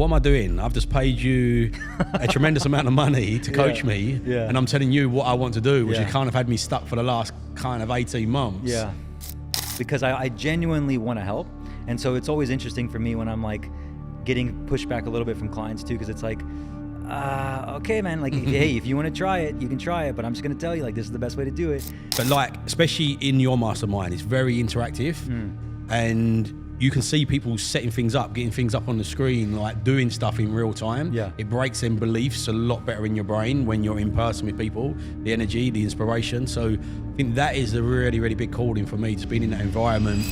what am I doing? I've just paid you a tremendous amount of money to coach me, and I'm telling you what I want to do, which has kind of had me stuck for the last kind of 18 months. Yeah, because I genuinely want to help. And so it's always interesting for me when I'm like getting pushback a little bit from clients too, because it's like, okay, man, like, hey, if you want to try it, you can try it, but I'm just going to tell you, like, this is the best way to do it. But like, especially in your mastermind, it's very interactive, and you can see people setting things up, getting things up on the screen, like doing stuff in real time. Yeah. It breaks in beliefs a lot better in your brain when you're in person with people, the energy, the inspiration. So I think that is a really, really big calling for me, just being in that environment.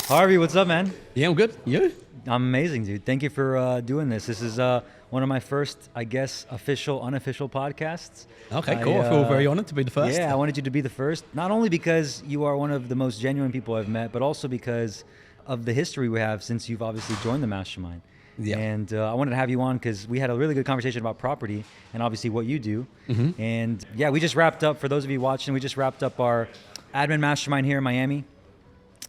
Harvey, what's up, man? Yeah, I'm good. You? I'm amazing, dude. Thank you for doing this. This is one of my first, I guess, official, unofficial podcasts. Okay, cool. I feel very honored to be the first. Yeah, I wanted you to be the first, not only because you are one of the most genuine people I've met, but also because of the history we have since you've obviously joined the mastermind. Yeah. And I wanted to have you on because we had a really good conversation about property and obviously what you do. And yeah, we just wrapped up, for those of you watching, we just wrapped up our admin mastermind here in Miami.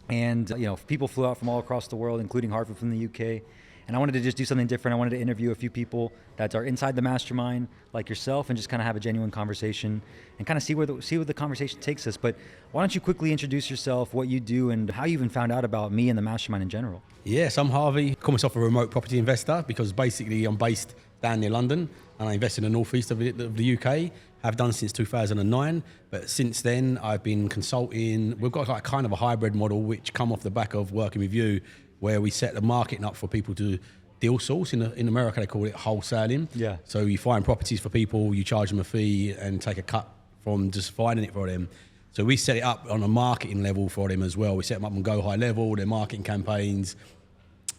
And people flew out from all across the world, including Harvey from the UK. And I wanted to just do something different. I wanted to interview a few people that are inside the mastermind, like yourself, and just kind of have a genuine conversation and kind of see where the conversation takes us. But why don't you quickly introduce yourself, what you do, and how you even found out about me and the mastermind in general? Yes, I'm Harvey. I call myself a remote property investor because basically I'm based down near London and I invest in the northeast of the UK. Have done since 2009, but since then I've been consulting. We've got like kind of a hybrid model which come off the back of working with you, where we set the marketing up for people to deal source. In America they call it wholesaling. Yeah. So you find properties for people, you charge them a fee and take a cut from just finding it for them. So we set it up on a marketing level for them as well. We set them up on Go High Level, their marketing campaigns,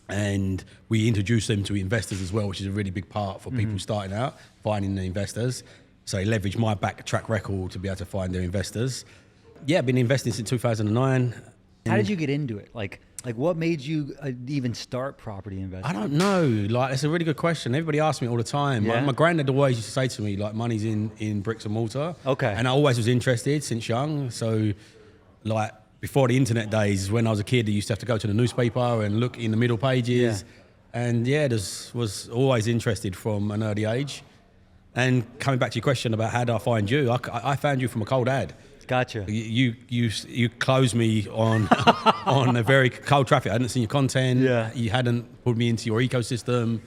and we introduce them to investors as well, which is a really big part for people starting out, finding the investors. So they leverage my back track record to be able to find their investors. Yeah, I've been investing since 2009. How did you get into it? Like what made you even start property investing? I don't know. Like, it's a really good question. Everybody asks me all the time. Yeah? My granddad always used to say to me, like, money's in bricks and mortar. Okay. And I always was interested since young. So, like, before the internet days, when I was a kid, I used to have to go to the newspaper and look in the middle pages. Yeah. And yeah, was always interested from an early age. And coming back to your question about how did I find you, I found you from a cold ad. Gotcha. You closed me on on a very cold traffic. I hadn't seen your content. Yeah. You hadn't put me into your ecosystem.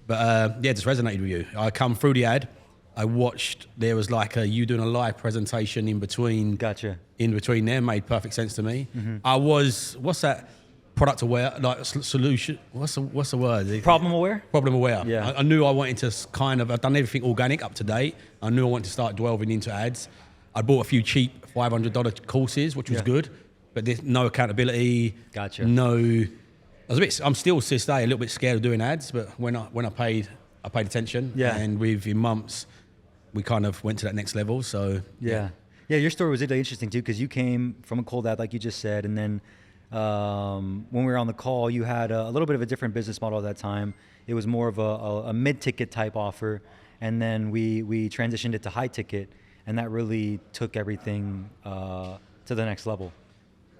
But yeah, it just resonated with you. I come through the ad. I watched, there was like you doing a live presentation in between. Gotcha. In between there, made perfect sense to me. I was, what's that? Product aware, like solution. What's the word? Problem aware? Problem aware. Yeah. I knew I wanted to kind of. I've done everything organic up to date. I knew I wanted to start delving into ads. I bought a few cheap $500 courses, which was good, but there's no accountability. Gotcha. No. I'm still to this day a little bit scared of doing ads, but when I paid attention. Yeah. And within months, we kind of went to that next level. So Yeah, your story was really interesting too, because you came from a cold ad, like you just said, and then when we were on the call, you had a little bit of a different business model at that time. It was more of a mid-ticket type offer, and then we transitioned it to high ticket, and that really took everything to the next level.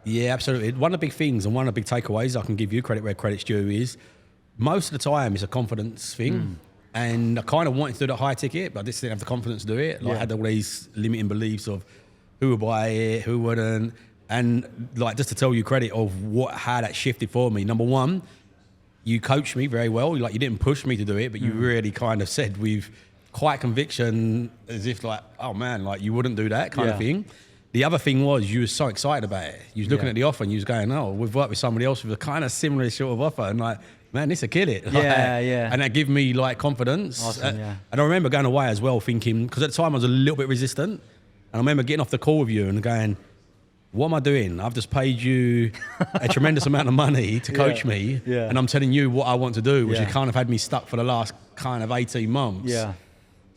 Yeah, absolutely. One of the big things and one of the big takeaways, I can give you credit where credit's due, is most of the time it's a confidence thing. And I kind of wanted to do the high ticket, but I just didn't have the confidence to do it. Like, I had all these limiting beliefs of who would buy it, who wouldn't. And like, just to tell you credit of how that shifted for me. Number one, you coached me very well. Like, you didn't push me to do it, but you really kind of said with quite conviction, as if like, oh man, like you wouldn't do that kind of thing. The other thing was you were so excited about it. You was looking at the offer and you was going, oh, we've worked with somebody else with a kind of similar sort of offer. And like, man, this will kill it. Yeah. And that gave me like confidence. Awesome, yeah. And I remember going away as well thinking, because at the time I was a little bit resistant. And I remember getting off the call with you and going, what am I doing? I've just paid you a tremendous amount of money to coach me, and I'm telling you what I want to do, which has kind of had me stuck for the last kind of 18 months. Yeah.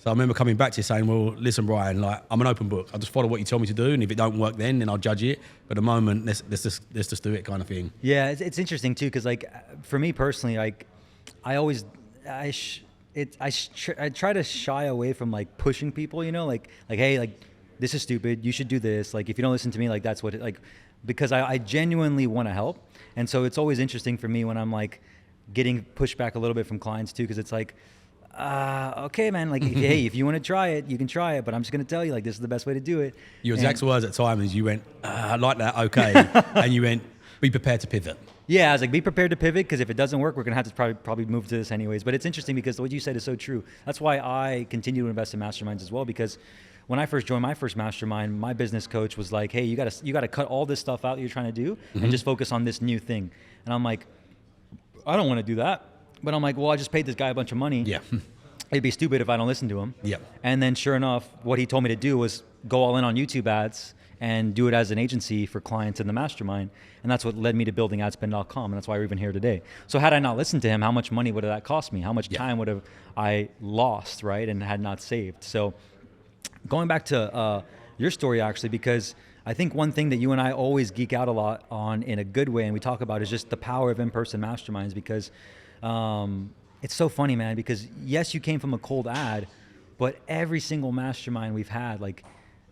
So I remember coming back to you saying, well, listen, Brian, like, I'm an open book. I'll just follow what you tell me to do, and if it don't work then I'll judge it. But at the moment, let's just do it kind of thing. Yeah, it's interesting too, because like for me personally, like I try to shy away from like pushing people, like hey, like this is stupid, you should do this. Like if you don't listen to me, like that's what it, like. because I genuinely want to help. And so it's always interesting for me when I'm like getting pushback a little bit from clients too, because it's like, okay, man, like, hey, if you want to try it, you can try it, but I'm just going to tell you, like, this is the best way to do it. Your exact words at the time is you went, I like that, okay. And you went, be prepared to pivot. Yeah, I was like, be prepared to pivot, because if it doesn't work, we're going to have to probably move to this anyways. But it's interesting because what you said is so true. That's why I continue to invest in masterminds as well, because when I first joined my first mastermind, my business coach was like, hey, you got to cut all this stuff out that you're trying to do and just focus on this new thing. And I'm like, I don't want to do that. But I'm like, well, I just paid this guy a bunch of money. Yeah. It'd be stupid if I don't listen to him. Yeah. And then sure enough, what he told me to do was go all in on YouTube ads and do it as an agency for clients in the mastermind. And that's what led me to building adspend.com. And that's why we're even here today. So had I not listened to him, how much money would that cost me? How much time would have I lost, right? And had not saved. So going back to your story, actually, because I think one thing that you and I always geek out a lot on in a good way, and we talk about, is just the power of in-person masterminds, because it's so funny, man, because yes, you came from a cold ad, but every single mastermind we've had, like,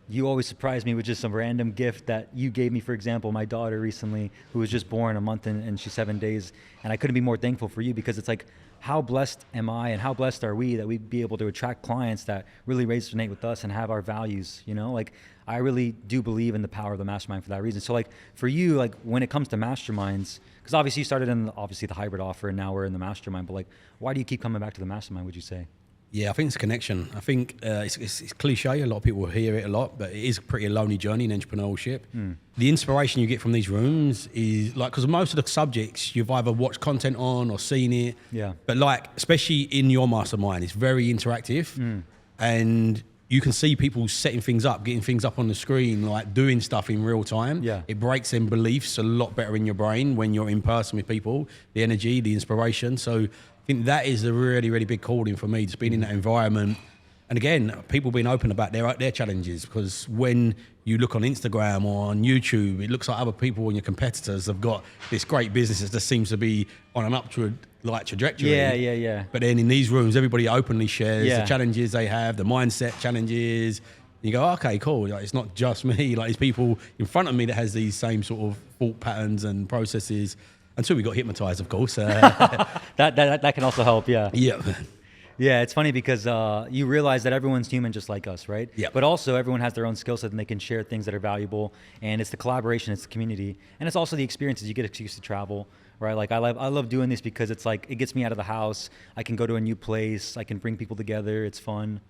you always surprise me with just some random gift that you gave me. For example, my daughter recently, who was just born a month and she's 7 days, and I couldn't be more thankful for you, because it's like, how blessed am I and how blessed are we that we'd be able to attract clients that really resonate with us and have our values, you know? Like, I really do believe in the power of the mastermind for that reason. So like for you, like when it comes to masterminds, because obviously you started in the hybrid offer and now we're in the mastermind, but like, why do you keep coming back to the mastermind, would you say? Yeah, I think it's a connection. I think it's cliche. A lot of people will hear it a lot, but it is a pretty lonely journey in entrepreneurship. The inspiration you get from these rooms is like, because most of the subjects you've either watched content on or seen it. Yeah. But like, especially in your mastermind, it's very interactive, and you can see people setting things up, getting things up on the screen, like doing stuff in real time. Yeah. It breaks in beliefs a lot better in your brain when you're in person with people. The energy, the inspiration. So I think that is a really, really big calling for me, just being in that environment. And again, people being open about their challenges, because when you look on Instagram or on YouTube, it looks like other people and your competitors have got this great business that just seems to be on an upward trajectory. Yeah. But then in these rooms, everybody openly shares the challenges they have, the mindset challenges. You go, okay, cool. Like, it's not just me. Like, there's people in front of me that has these same sort of thought patterns and processes. Until we got hypnotized, of course. That can also help, yeah. Yeah. Yeah, it's funny because you realize that everyone's human just like us, right? Yeah. But also everyone has their own skill set and they can share things that are valuable. And it's the collaboration, it's the community. And it's also the experiences. You get excuse to travel, right? Like I love doing this because it's like, it gets me out of the house. I can go to a new place. I can bring people together. It's fun.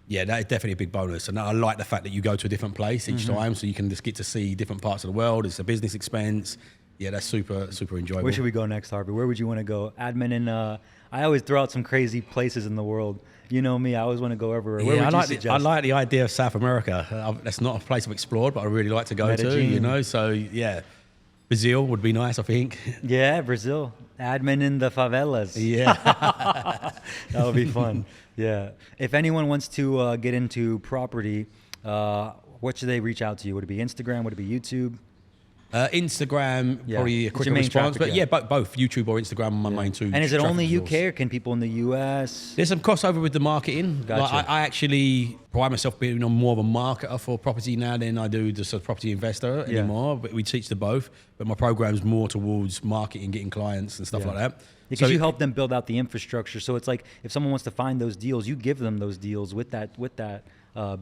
Yeah, that is definitely a big bonus. And I like the fact that you go to a different place each time, so you can just get to see different parts of the world. It's a business expense. Yeah, that's super, super enjoyable. Where should we go next, Harvey? Where would you want to go? Admin in, I always throw out some crazy places in the world. You know me, I always want to go everywhere. Where would you suggest? I like the idea of South America. That's not a place I've explored, but I really like to go to, you know? So, yeah, Brazil would be nice, I think. Yeah, Brazil. Admin in the favelas. Yeah. That would be fun. Yeah. If anyone wants to get into property, what should they reach out to you? Would it be Instagram? Would it be YouTube? Instagram, probably a It's quicker your main response. traffic, But yeah, both YouTube or Instagram are my main two. And is it only traffic UK source. or can people in the US? There's some crossover with the marketing. Gotcha. Like, I actually pride myself being more of a marketer for property now than I do just a property investor anymore. But we teach the both. But my program's more towards marketing, getting clients and stuff like that. Because you help them build out the infrastructure. So it's like if someone wants to find those deals, you give them those deals with that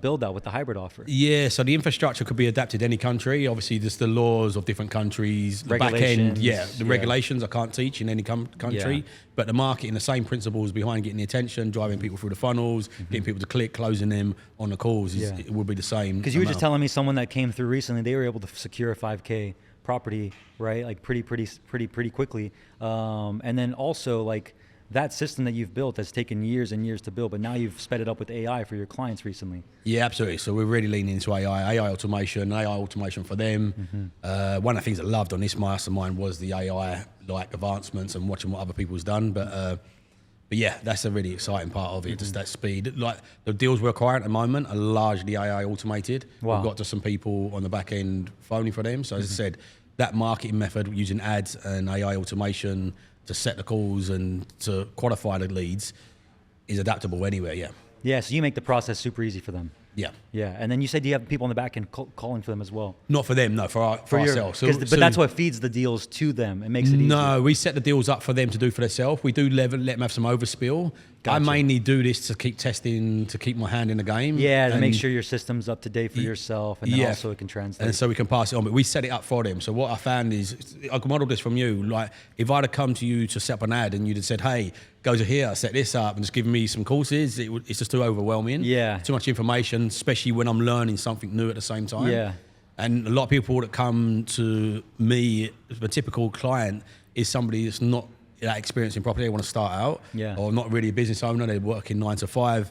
build out with the hybrid offer. Yeah, so the infrastructure could be adapted to any country. Obviously, just the laws of different countries, the back end, regulations I can't teach in any country. But the marketing, the same principles behind getting the attention, driving people through the funnels, getting people to click, closing them on the calls, it will be the same. Because you were just telling me someone that came through recently, they were able to secure a 5K property, right? Like pretty quickly. And then also like that system that you've built has taken years and years to build, but now you've sped it up with AI for your clients recently. Yeah, absolutely. So we're really leaning into AI automation for them. One of the things I loved on this mastermind was the AI like advancements and watching what other people's done. But yeah, that's a really exciting part of it, just that speed. Like the deals we're acquiring at the moment are largely AI automated. Wow. We've got just some people on the back end phoning for them. So as I said, that marketing method using ads and AI automation to set the calls and to qualify the leads is adaptable anywhere, Yeah, so you make the process super easy for them. Yeah. Yeah, and then you said you have people in the back end calling for them as well. Not for them, no, for ourselves. But that's what feeds the deals to them. It makes it easier. No, we set the deals up for them to do for themselves. We do let them have some overspill. Gotcha. I mainly do this to keep testing, to keep my hand in the game. Yeah, to make sure your system's up to date for yourself, and then yeah. also it can translate. And so we can pass it on. But we set it up for them. So what I found is, I can model this from you. Like, if I'd have come to you to set up an ad and you'd have said, hey, go to here, set this up, and just give me some courses, it's just too overwhelming. Yeah. Too much information, especially when I'm learning something new at the same time. Yeah. And a lot of people that come to me, a typical client, is somebody that's not that experienced in property. They want to start out, Yeah. or not really a business owner. They're working 9 to 5.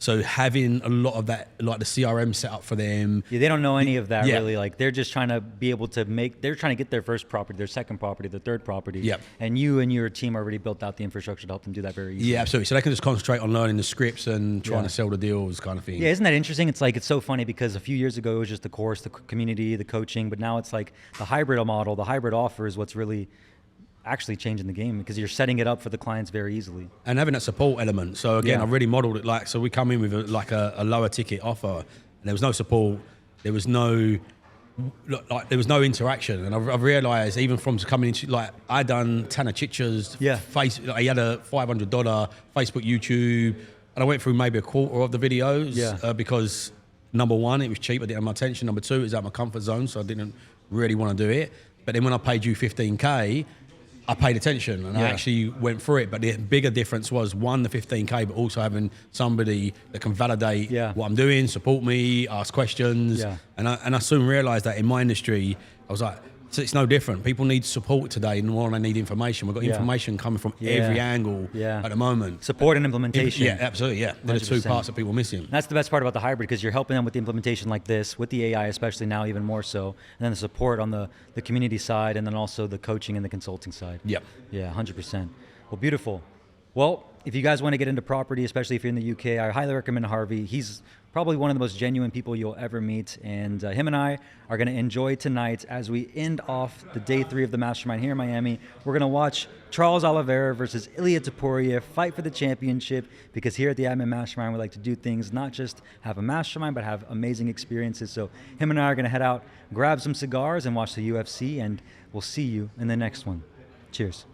So having a lot of that, like the CRM set up for them. Yeah, they don't know any of that Yeah. really. Like they're just trying to be able to they're trying to get their first property, their second property, their third property. Yep. And you and your team already built out the infrastructure to help them do that very easily. Yeah, absolutely. So they can just concentrate on learning the scripts and trying Yeah. to sell the deals, kind of thing. Yeah, isn't that interesting? It's like, it's so funny because a few years ago it was just the course, the community, the coaching, but now it's like the hybrid model, the hybrid offer is what's really actually changing the game because you're setting it up for the clients very easily. And having that support element. So again, Yeah. I really modeled it like, so we come in with a lower ticket offer, and there was no support, there was no interaction. And I've realised even from coming into, like, I done Tanner Chicha's Yeah. he had a $500 Facebook, YouTube, and I went through maybe a quarter of the videos Yeah. because number one, it was cheap, I didn't have my attention. Number two, it was out of my comfort zone, so I didn't really want to do it. But then when I paid you 15K, I paid attention and I Yeah. actually went through it. But the bigger difference was, one, the 15K, but also having somebody that can validate Yeah. what I'm doing, support me, ask questions. Yeah. And I soon realised that in my industry, I was like, so it's no different. People need support today more than they need information. We've got Yeah. information coming from Yeah. every angle Yeah. at the moment. Support and implementation. Yeah, absolutely, yeah. They're the two 100%. parts that people are missing. That's the best part about the hybrid because you're helping them with the implementation like this, with the AI especially now even more so, and then the support on the community side and then also the coaching and the consulting side. Yep. Yeah, 100%. Well, beautiful. Well, if you guys want to get into property, especially if you're in the UK, I highly recommend Harvey. He's probably one of the most genuine people you'll ever meet. And him and I are going to enjoy tonight as we end off the day 3 of the Mastermind here in Miami. We're going to watch Charles Oliveira versus Ilia Topuria fight for the championship because here at the Admin Mastermind, we like to do things, not just have a mastermind, but have amazing experiences. So him and I are going to head out, grab some cigars and watch the UFC, and we'll see you in the next one. Cheers.